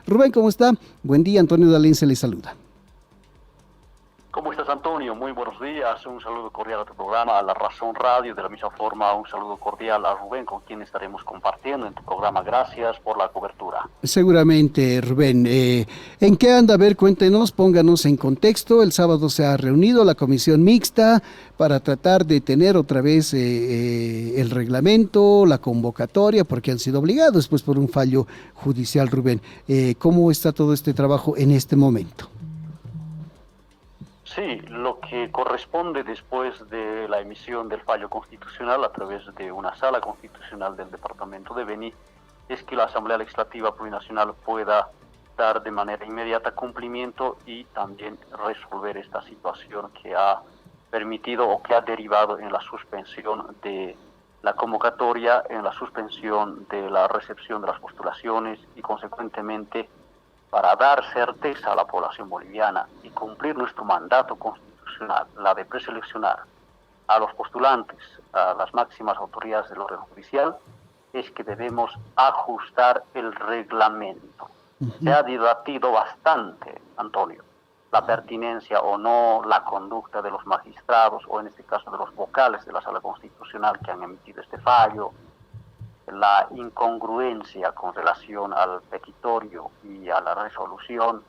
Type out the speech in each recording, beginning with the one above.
Rubén, ¿cómo está? Buen día, Antonio Dalén se le saluda. ¿Cómo estás, Antonio? Muy buenos días. Un saludo cordial a tu programa, a La Razón Radio. De la misma forma, un saludo cordial a Rubén, con quien estaremos compartiendo en tu programa. Gracias por la cobertura. Seguramente, Rubén. ¿En qué anda? A ver, cuéntenos, pónganos en contexto. El sábado se ha reunido la comisión mixta para tratar de tener otra vez el reglamento, la convocatoria, porque han sido obligados pues por un fallo judicial, Rubén. ¿Cómo está todo este trabajo en este momento? Sí, lo que corresponde después de la emisión del fallo constitucional a través de una sala constitucional del departamento de Beni es que la Asamblea Legislativa Plurinacional pueda dar de manera inmediata cumplimiento y también resolver esta situación que ha permitido o que ha derivado en la suspensión de la convocatoria, en la suspensión de la recepción de las postulaciones y consecuentemente para dar certeza a la población boliviana y cumplir nuestro mandato constitucional, la de preseleccionar a los postulantes, a las máximas autoridades del orden judicial, es que debemos ajustar el reglamento. Se ha debatido bastante, Antonio, la pertinencia o no, la conducta de los magistrados, o en este caso de los vocales de la Sala Constitucional que han emitido este fallo, la incongruencia con relación al petitorio y a la resolución,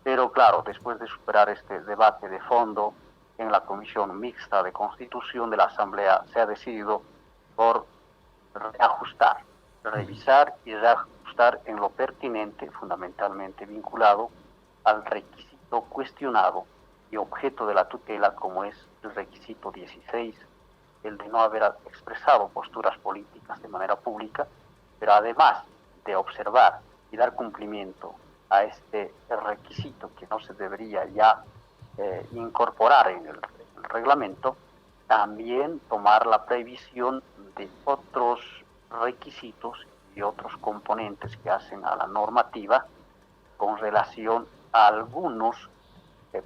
pero claro, después de superar este debate de fondo en la Comisión Mixta de Constitución de la Asamblea se ha decidido por reajustar, revisar y reajustar en lo pertinente, fundamentalmente vinculado al requisito cuestionado y objeto de la tutela, como es el requisito 16, el de no haber expresado posturas políticas de manera pública, pero además de observar y dar cumplimiento a este requisito que no se debería ya incorporar en el reglamento, también tomar la previsión de otros requisitos y otros componentes que hacen a la normativa con relación a algunos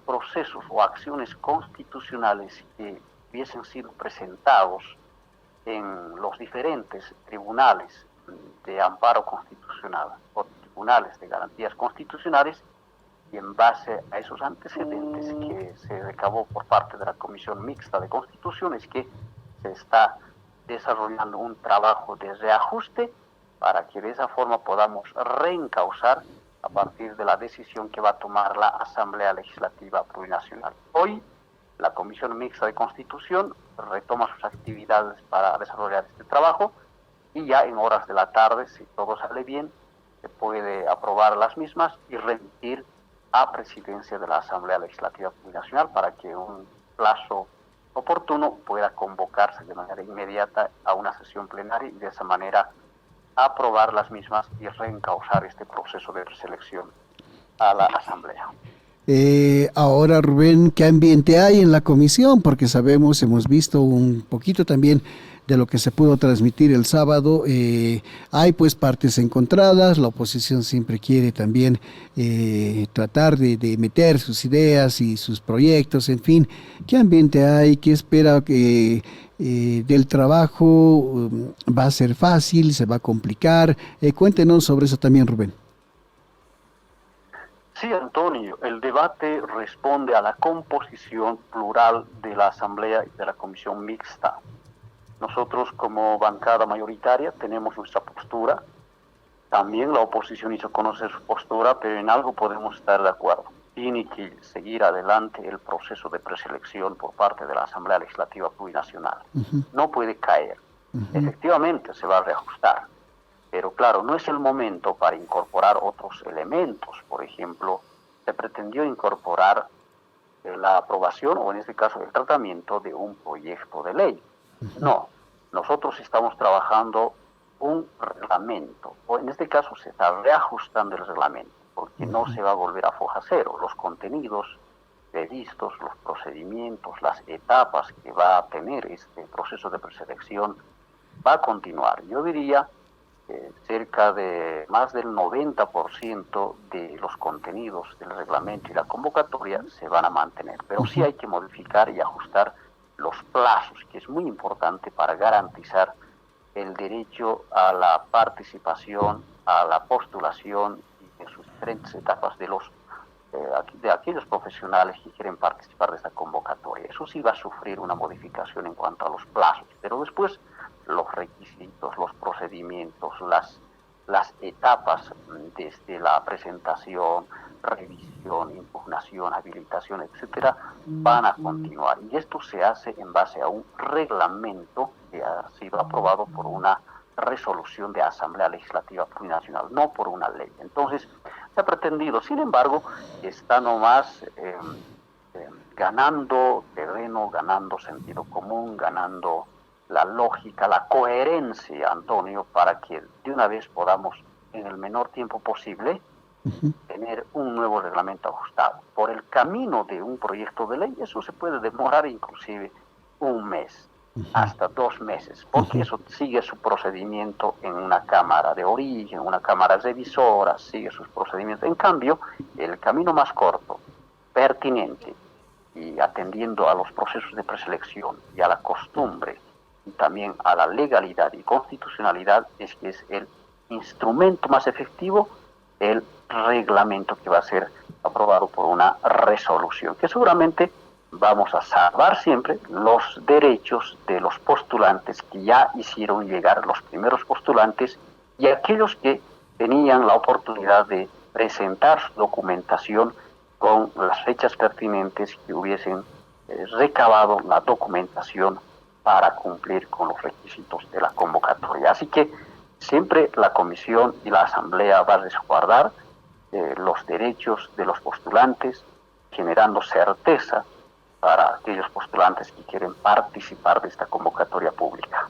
procesos o acciones constitucionales que hubiesen sido presentados en los diferentes tribunales de amparo constitucional o tribunales de garantías constitucionales, y en base a esos antecedentes que se recabó por parte de la Comisión Mixta de Constitución es que se está desarrollando un trabajo de reajuste para que de esa forma podamos reencauzar a partir de la decisión que va a tomar la Asamblea Legislativa Plurinacional. Hoy, la Comisión Mixta de Constitución retoma sus actividades para desarrollar este trabajo y ya en horas de la tarde, si todo sale bien, se puede aprobar las mismas y remitir a presidencia de la Asamblea Legislativa Plurinacional para que un plazo oportuno pueda convocarse de manera inmediata a una sesión plenaria y de esa manera aprobar las mismas y reencauzar este proceso de preselección a la Asamblea. Ahora, Rubén, ¿qué ambiente hay en la comisión? Porque sabemos, hemos visto un poquito también de lo que se pudo transmitir el sábado. Hay pues partes encontradas, la oposición siempre quiere también tratar de meter sus ideas y sus proyectos, en fin. ¿Qué ambiente hay? ¿Qué espera del trabajo? ¿Va a ser fácil? ¿Se va a complicar? Cuéntenos sobre eso también, Rubén. Sí, Antonio, el debate responde a la composición plural de la Asamblea y de la Comisión Mixta. Nosotros como bancada mayoritaria tenemos nuestra postura, también la oposición hizo conocer su postura, pero en algo podemos estar de acuerdo. Tiene que seguir adelante el proceso de preselección por parte de la Asamblea Legislativa Plurinacional. No puede caer. Efectivamente se va a reajustar, pero claro, no es el momento para incorporar otros elementos. Por ejemplo, se pretendió incorporar la aprobación o en este caso el tratamiento de un proyecto de ley. No, nosotros estamos trabajando un reglamento, o en este caso se está reajustando el reglamento, porque no se va a volver a foja cero. Los contenidos previstos, los procedimientos, las etapas que va a tener este proceso de preselección va a continuar. Yo diría cerca de más del 90% de los contenidos del reglamento y la convocatoria se van a mantener, pero sí hay que modificar y ajustar los plazos, que es muy importante para garantizar el derecho a la participación, a la postulación y en sus diferentes etapas de aquellos profesionales que quieren participar de esta convocatoria. Eso sí va a sufrir una modificación en cuanto a los plazos, pero después los requisitos, los procedimientos, las etapas desde la presentación, revisión, impugnación, habilitación, etcétera, van a continuar. Y esto se hace en base a un reglamento que ha sido aprobado por una resolución de Asamblea Legislativa Plurinacional, no por una ley. Entonces, se ha pretendido, sin embargo, está nomás ganando terreno, ganando sentido común, ganando la lógica, la coherencia, Antonio, para que de una vez podamos, en el menor tiempo posible, tener un nuevo reglamento ajustado. Por el camino de un proyecto de ley, eso se puede demorar inclusive un mes, hasta 2 meses, porque eso sigue su procedimiento en una cámara de origen, una cámara revisora, sigue sus procedimientos. En cambio, el camino más corto, pertinente, y atendiendo a los procesos de preselección y a la costumbre, y también a la legalidad y constitucionalidad, es que es el instrumento más efectivo, el reglamento que va a ser aprobado por una resolución, que seguramente vamos a salvar siempre los derechos de los postulantes que ya hicieron llegar, los primeros postulantes, y aquellos que tenían la oportunidad de presentar su documentación con las fechas pertinentes, que hubiesen recabado la documentación para cumplir con los requisitos de la convocatoria. Así que siempre la Comisión y la Asamblea va a resguardar los derechos de los postulantes, generando certeza para aquellos postulantes que quieren participar de esta convocatoria pública.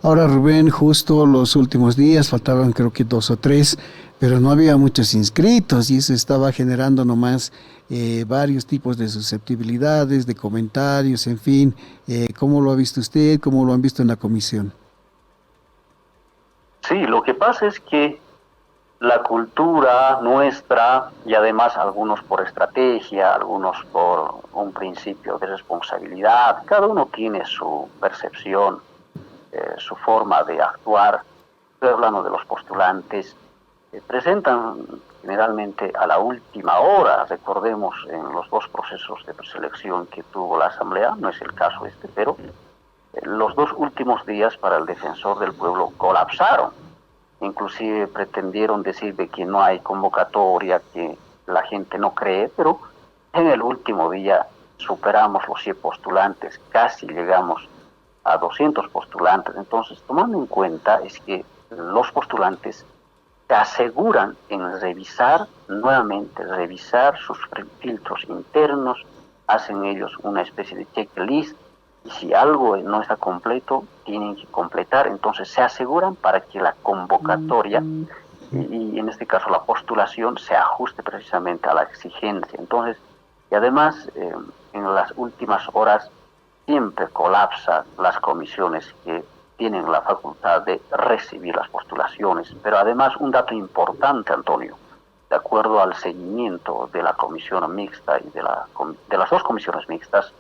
Ahora, Rubén, justo los últimos días, faltaban creo que 2 o 3, pero no había muchos inscritos y eso estaba generando nomás varios tipos de susceptibilidades, de comentarios, en fin. ¿Cómo lo ha visto usted? ¿Cómo lo han visto en la comisión? Sí, lo que pasa es que la cultura nuestra, y además algunos por estrategia, algunos por un principio de responsabilidad, cada uno tiene su percepción, su forma de actuar. Estoy hablando de los postulantes, presentan generalmente a la última hora. Recordemos en los 2 procesos de preselección que tuvo la Asamblea, no es el caso este, pero los 2 últimos días para el defensor del pueblo colapsaron. Inclusive pretendieron decir de que no hay convocatoria, que la gente no cree, pero en el último día superamos los 100 postulantes, casi llegamos a 200 postulantes. Entonces, tomando en cuenta es que los postulantes se aseguran en revisar nuevamente, revisar sus filtros internos, hacen ellos una especie de checklist, y si algo no está completo, tienen que completar. Entonces se aseguran para que la convocatoria, y en este caso la postulación, se ajuste precisamente a la exigencia. Entonces, y además, en las últimas horas siempre colapsan las comisiones que tienen la facultad de recibir las postulaciones. Pero además, un dato importante, Antonio, de acuerdo al seguimiento de la comisión mixta y de las 2 comisiones mixtas,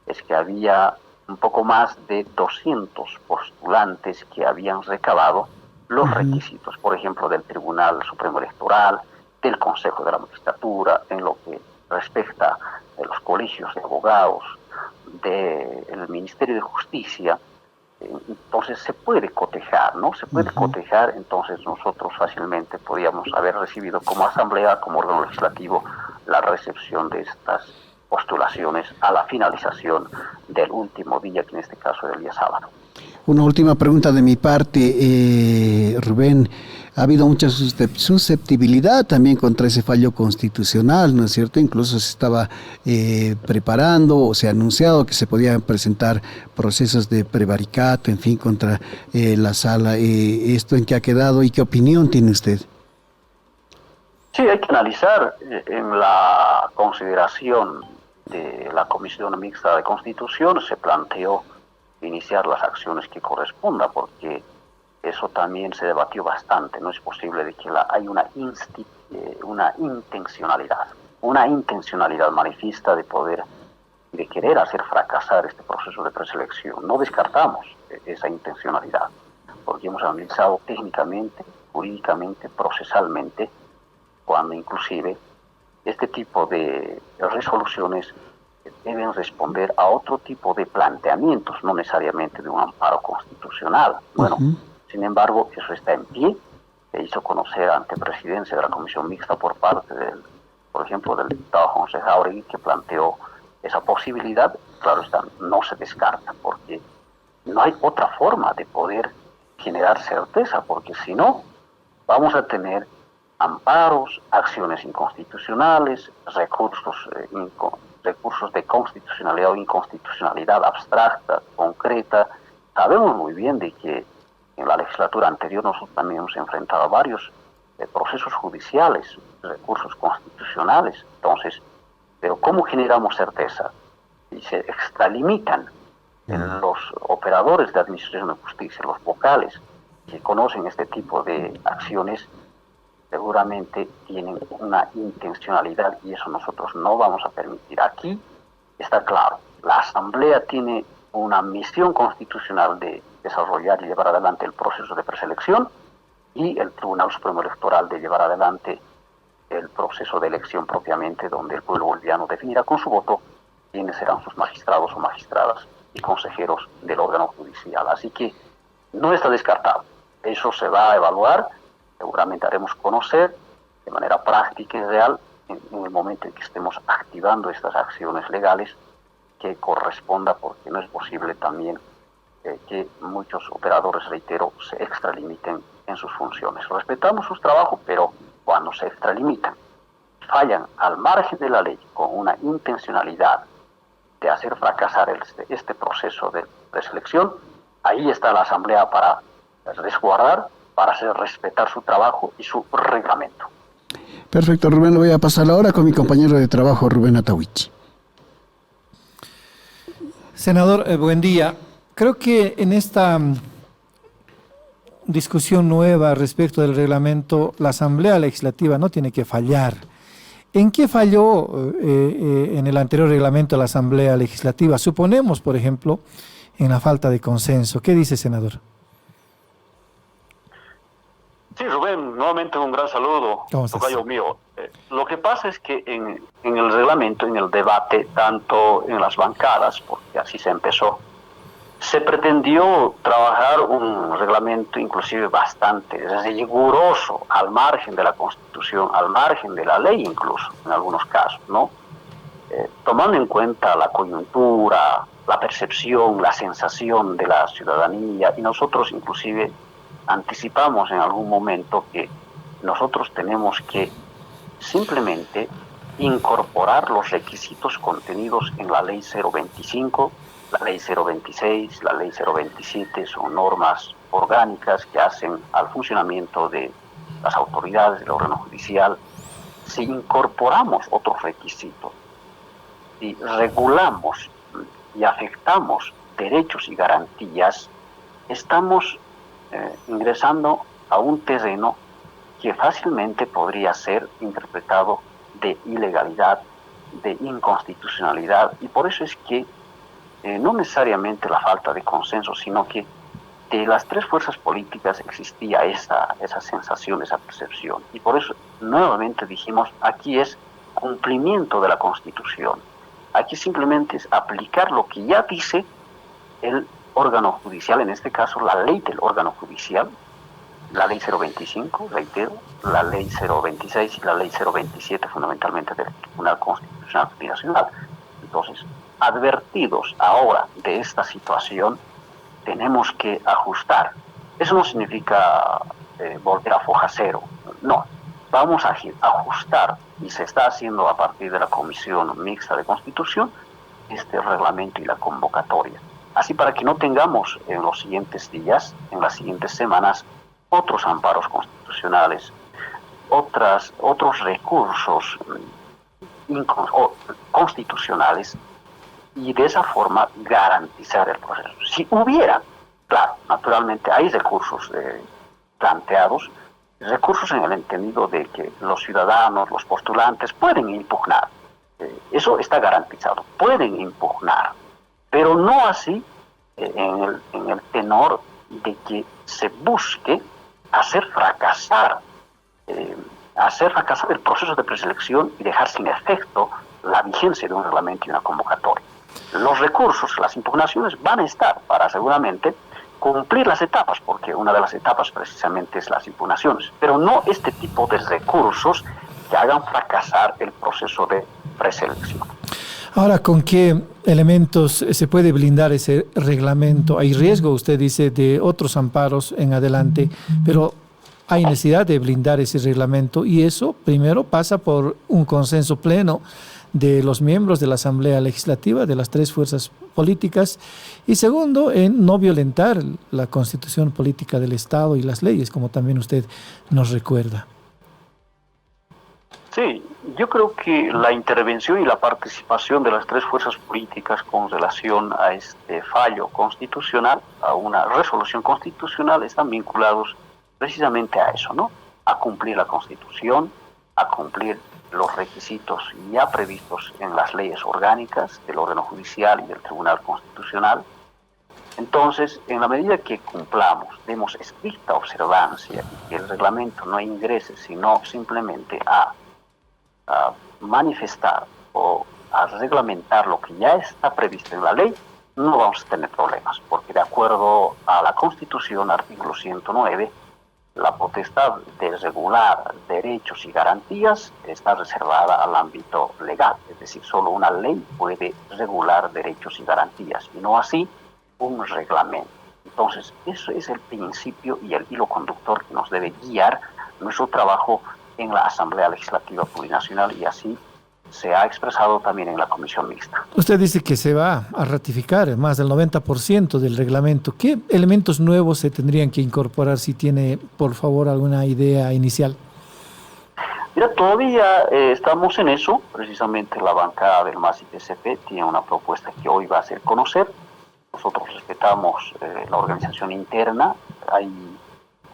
es que había un poco más de 200 postulantes que habían recabado los requisitos, por ejemplo, del Tribunal Supremo Electoral, del Consejo de la Magistratura, en lo que respecta de los colegios de abogados, del Ministerio de Justicia. Entonces se puede cotejar, ¿no? Se puede cotejar. Entonces nosotros fácilmente podríamos haber recibido como Asamblea, como órgano legislativo, la recepción de estas postulaciones a la finalización del último día, que en este caso era el día sábado. Una última pregunta de mi parte, Rubén. Ha habido mucha susceptibilidad también contra ese fallo constitucional, ¿no es cierto? Incluso se estaba preparando o se ha anunciado que se podían presentar procesos de prevaricato, en fin, contra la sala. ¿Esto en qué ha quedado y qué opinión tiene usted? Sí, hay que analizar en la consideración de la Comisión Mixta de Constitución. Se planteó iniciar las acciones que corresponda, porque eso también se debatió bastante. No es posible de que hay una intencionalidad manifiesta de querer hacer fracasar este proceso de preselección. No descartamos esa intencionalidad, porque hemos analizado técnicamente, jurídicamente, procesalmente, cuando inclusive este tipo de resoluciones deben responder a otro tipo de planteamientos, no necesariamente de un amparo constitucional. Bueno, sin embargo, eso está en pie. Se hizo conocer ante presidencia de la Comisión Mixta por parte del, por ejemplo, del diputado José Jáuregui, que planteó esa posibilidad. Claro está, no se descarta, porque no hay otra forma de poder generar certeza, porque si no, vamos a tener amparos, acciones inconstitucionales, recursos de constitucionalidad o inconstitucionalidad abstracta, concreta. Sabemos muy bien de que en la legislatura anterior nosotros también hemos enfrentado a varios procesos judiciales, recursos constitucionales. Entonces, pero ¿cómo generamos certeza? Y se extralimitan en los operadores de administración de justicia, los vocales, que conocen este tipo de acciones, seguramente tienen una intencionalidad y eso nosotros no vamos a permitir. Aquí está claro, la Asamblea tiene una misión constitucional de desarrollar y llevar adelante el proceso de preselección y el Tribunal Supremo Electoral de llevar adelante el proceso de elección propiamente, donde el pueblo boliviano definirá con su voto quiénes serán sus magistrados o magistradas y consejeros del órgano judicial. Así que no está descartado. Eso se va a evaluar, seguramente haremos conocer de manera práctica y real en el momento en que estemos activando estas acciones legales que corresponda, porque no es posible también que muchos operadores, reitero, se extralimiten en sus funciones. Respetamos sus trabajos, pero cuando se extralimitan, fallan al margen de la ley con una intencionalidad de hacer fracasar este proceso de preselección, ahí está la Asamblea para resguardar, para hacer respetar su trabajo y su reglamento. Perfecto, Rubén, lo voy a pasar ahora con mi compañero de trabajo, Rubén Atahuichi. Senador, buen día. Creo que en esta discusión nueva respecto del reglamento, la Asamblea Legislativa no tiene que fallar. ¿En qué falló en el anterior reglamento de la Asamblea Legislativa? Suponemos, por ejemplo, en la falta de consenso. ¿Qué dice, senador? Sí, Rubén, nuevamente un gran saludo, tocayo mío. Lo que pasa es que en el reglamento, en el debate, tanto en las bancadas, porque así se empezó, se pretendió trabajar un reglamento inclusive bastante riguroso, al margen de la Constitución, al margen de la ley incluso, en algunos casos, ¿no? Tomando en cuenta la coyuntura, la percepción, la sensación de la ciudadanía, y nosotros inclusive anticipamos en algún momento que nosotros tenemos que simplemente incorporar los requisitos contenidos en la Ley 025, la Ley 026, la Ley 027, son normas orgánicas que hacen al funcionamiento de las autoridades del órgano judicial. Si incorporamos otros requisitos, si regulamos y afectamos derechos y garantías, estamos ingresando a un terreno que fácilmente podría ser interpretado de ilegalidad, de inconstitucionalidad, y por eso es que no necesariamente la falta de consenso, sino que de las tres fuerzas políticas existía esa sensación, esa percepción, y por eso nuevamente dijimos, aquí es cumplimiento de la Constitución, aquí simplemente es aplicar lo que ya dice el órgano judicial, en este caso la ley del órgano judicial, la ley 025, reitero, la ley 026 y la ley 027 fundamentalmente del Tribunal Constitucional Nacional. Entonces, advertidos ahora de esta situación, tenemos que ajustar. Eso no significa volver a foja cero, no. Vamos a ajustar, y se está haciendo a partir de la Comisión Mixta de Constitución, este reglamento y la convocatoria. Así para que no tengamos en los siguientes días, en las siguientes semanas, otros amparos constitucionales, otros recursos constitucionales, y de esa forma garantizar el proceso. Si hubiera, claro, naturalmente hay recursos planteados, recursos en el entendido de que los ciudadanos, los postulantes pueden impugnar, eso está garantizado, pueden impugnar, pero no así en el tenor de que se busque hacer fracasar hacer fracasar el proceso de preselección y dejar sin efecto la vigencia de un reglamento y una convocatoria. Los recursos, las impugnaciones van a estar para seguramente cumplir las etapas, porque una de las etapas precisamente es las impugnaciones, pero no este tipo de recursos que hagan fracasar el proceso de preselección. Ahora, ¿con qué elementos se puede blindar ese reglamento? Hay riesgo, usted dice, de otros amparos en adelante, pero hay necesidad de blindar ese reglamento y eso primero pasa por un consenso pleno de los miembros de la Asamblea Legislativa, de las tres fuerzas políticas, y segundo, en no violentar la Constitución política del Estado y las leyes, como también usted nos recuerda. Sí, yo creo que la intervención y la participación de las tres fuerzas políticas con relación a este fallo constitucional, a una resolución constitucional, están vinculados precisamente a eso, ¿no? A cumplir la Constitución, a cumplir los requisitos ya previstos en las leyes orgánicas del órgano judicial y del Tribunal Constitucional. Entonces, en la medida que cumplamos, demos estricta observancia y que el reglamento no ingrese, sino simplemente a manifestar o a reglamentar lo que ya está previsto en la ley, no vamos a tener problemas, porque de acuerdo a la Constitución, artículo 109, la potestad de regular derechos y garantías está reservada al ámbito legal, es decir, solo una ley puede regular derechos y garantías, y no así un reglamento. Entonces, eso es el principio y el hilo conductor que nos debe guiar nuestro trabajo en la Asamblea Legislativa Plurinacional, y así se ha expresado también en la comisión mixta. Usted dice que se va a ratificar más del 90% del reglamento. ¿Qué elementos nuevos se tendrían que incorporar? Si tiene, por favor, alguna idea inicial. Mira, todavía estamos en eso. Precisamente la bancada del MAS y PSP tiene una propuesta que hoy va a hacer conocer. Nosotros respetamos la organización interna. Hay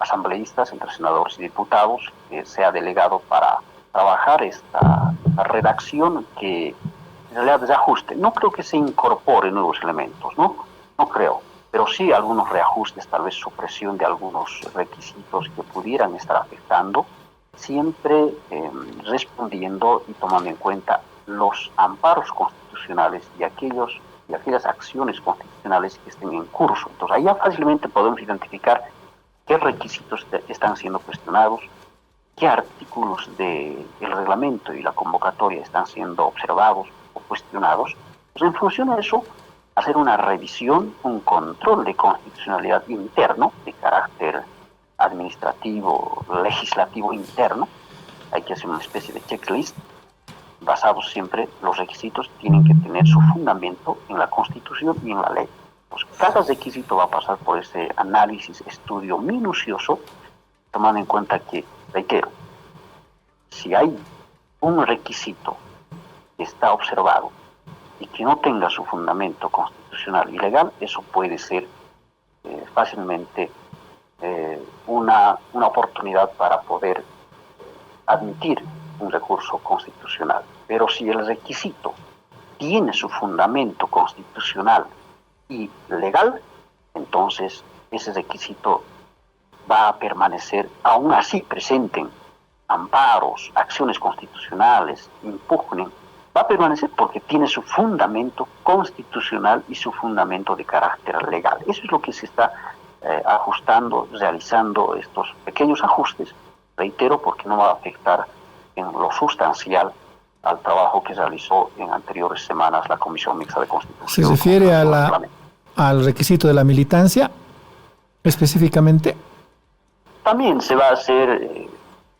asambleístas, entre senadores y diputados, que se ha delegado para trabajar esta redacción que en realidad desajuste. No creo que se incorpore nuevos elementos, no creo, pero sí algunos reajustes, tal vez supresión de algunos requisitos que pudieran estar afectando, siempre respondiendo y tomando en cuenta los amparos constitucionales y aquellas acciones constitucionales que estén en curso. Entonces, ahí ya fácilmente podemos identificar qué requisitos están siendo cuestionados, qué artículos del reglamento y la convocatoria están siendo observados o cuestionados. Pues en función de eso, hacer una revisión, un control de constitucionalidad interno, de carácter administrativo, legislativo interno. Hay que hacer una especie de checklist, basados siempre, los requisitos tienen que tener su fundamento en la Constitución y en la ley. Pues cada requisito va a pasar por ese análisis, estudio minucioso, tomando en cuenta que, reitero, si hay un requisito que está observado y que no tenga su fundamento constitucional y legal, eso puede ser fácilmente una oportunidad para poder admitir un recurso constitucional. Pero si el requisito tiene su fundamento constitucional y legal, entonces ese requisito va a permanecer, aún así presenten amparos, acciones constitucionales, impugnen, va a permanecer porque tiene su fundamento constitucional y su fundamento de carácter legal. Eso es lo que se está ajustando, realizando estos pequeños ajustes, reitero, porque no va a afectar en lo sustancial al trabajo que realizó en anteriores semanas la Comisión Mixta de Constitución. ¿Se refiere al requisito de la militancia específicamente? También se va a hacer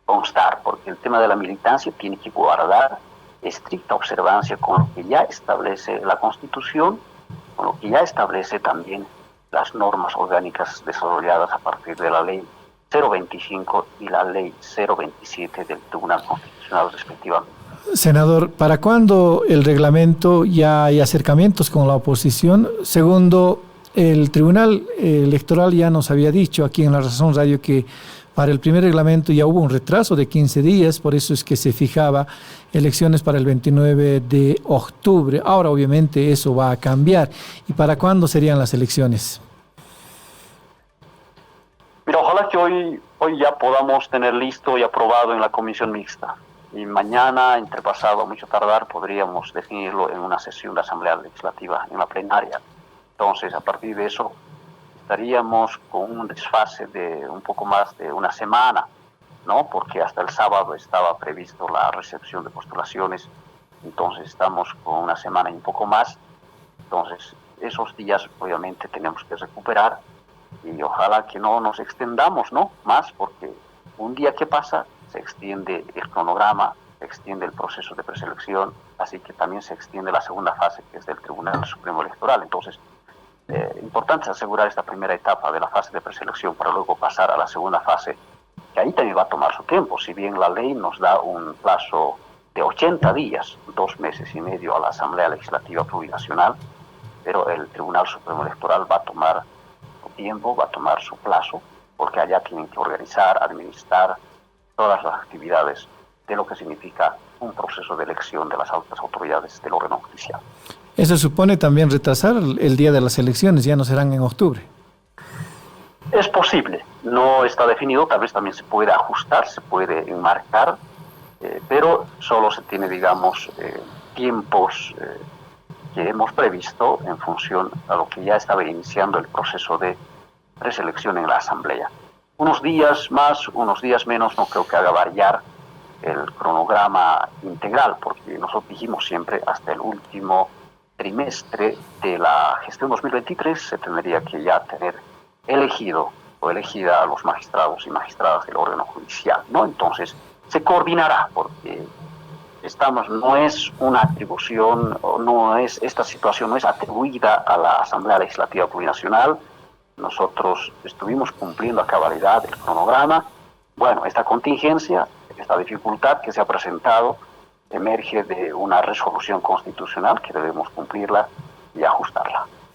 constar, porque el tema de la militancia tiene que guardar estricta observancia con lo que ya establece la Constitución, con lo que ya establece también las normas orgánicas desarrolladas a partir de la Ley 025 y la Ley 027 del Tribunal Constitucional respectivamente. Senador, ¿para cuándo el reglamento? Ya hay acercamientos con la oposición. Segundo, el Tribunal Electoral ya nos había dicho aquí en La Razón Radio que para el primer reglamento ya hubo un retraso de 15 días, por eso es que se fijaba elecciones para el 29 de octubre. Ahora obviamente eso va a cambiar. ¿Y para cuándo serían las elecciones? Mira, ojalá que hoy hoy ya podamos tener listo y aprobado en la comisión mixta. Y mañana, entre pasado, mucho tardar, podríamos definirlo en una sesión de Asamblea Legislativa, en la plenaria. Entonces, a partir de eso, estaríamos con un desfase de un poco más de una semana, ¿no? Porque hasta el sábado estaba previsto la recepción de postulaciones, entonces estamos con una semana y un poco más. Entonces, esos días obviamente tenemos que recuperar y ojalá que no nos extendamos, ¿no? Más, porque un día que pasa se extiende el cronograma, se extiende el proceso de preselección, así que también se extiende la segunda fase, que es del Tribunal Supremo Electoral. Entonces, importante asegurar esta primera etapa de la fase de preselección para luego pasar a la segunda fase, que ahí también va a tomar su tiempo. Si bien la ley nos da un plazo de 80 días, 2 meses y medio a la Asamblea Legislativa Plurinacional, pero el Tribunal Supremo Electoral va a tomar su tiempo, va a tomar su plazo, porque allá tienen que organizar, administrar todas las actividades de lo que significa un proceso de elección de las altas autoridades del órgano judicial. Eso supone también retrasar el día de las elecciones, ya no serán en octubre. Es posible, no está definido, tal vez también se puede ajustar, se puede enmarcar, pero solo se tiene, digamos, tiempos que hemos previsto en función a lo que ya estaba iniciando el proceso de preselección en la Asamblea. Unos días más, unos días menos, no creo que haga variar el cronograma integral, porque nosotros dijimos siempre hasta el último trimestre de la gestión 2023 se tendría que ya tener elegido o elegida a los magistrados y magistradas del órgano judicial, ¿no? Entonces se coordinará, porque no es una atribución, esta situación no es atribuida a la Asamblea Legislativa Plurinacional. Nosotros estuvimos cumpliendo a cabalidad el cronograma. Bueno, esta contingencia, esta dificultad que se ha presentado, emerge de una resolución constitucional que debemos cumplirla y ajustarla.